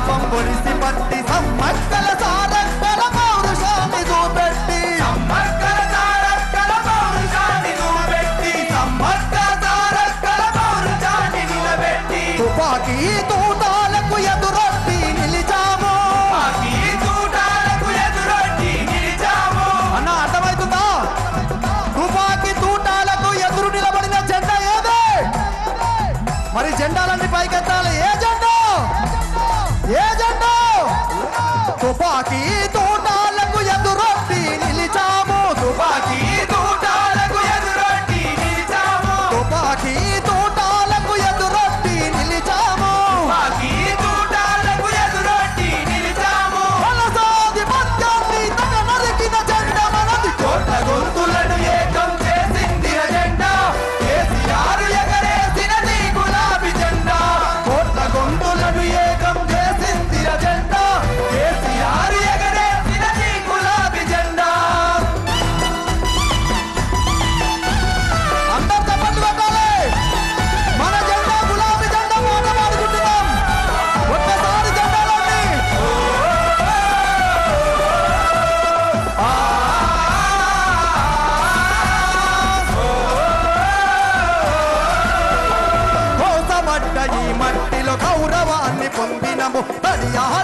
పొడిసి పట్టి సమ్మక్కల సారక్కల పౌరుషాన్ని చూపెట్టి సమ్మక్కల సారక్కల పౌరుషాన్ని చూపెట్టి సమ్మక్క సారక్కల పౌరుషాన్ని నిలబెట్టి తుపాకీ తూటాలకు ఎదురొట్టి నిలిచాము అన్న అర్థమవుతుందా తుపాకీ తూటాలకు ఎదురు నిలబడిన జెండా ఏదే మరి జెండాలన్నీ పైకెత్తాలి ఏ జెండా తుపాకీ తూటాలకు ఎదురొట్టి నిలిచాము తుపాకీ తూటాలకు ఎదురొట్టి నిలిచాము తుపాకీ తూటాలకు ఎదురొట్టి నిలిచాము తుపాకీ తూటాలకు ఎదురొట్టి నిలిచాము వలసాది పద్యాన్ని తన నరికిన జెండా మనది కోట్ల గొంతులను ఏకం చేసింది జెండా కేసీఆర్ ఎగరేసినది గులాబీ జెండా కోట్ల గొంతులను ఏకం చేసింది జెండా కేసీఆర్ ఎగరేసినది గులాబీ జెండా అందరూ చప్పట్లు కొట్టాలి మన జెండా గులాబీ జెండా మాట పాడుకుంటున్నాం ఒక్కసారి జెండాలోని కోసమడ్డ ఈ మట్టిలో గౌరవాన్ని పొందినము తడియార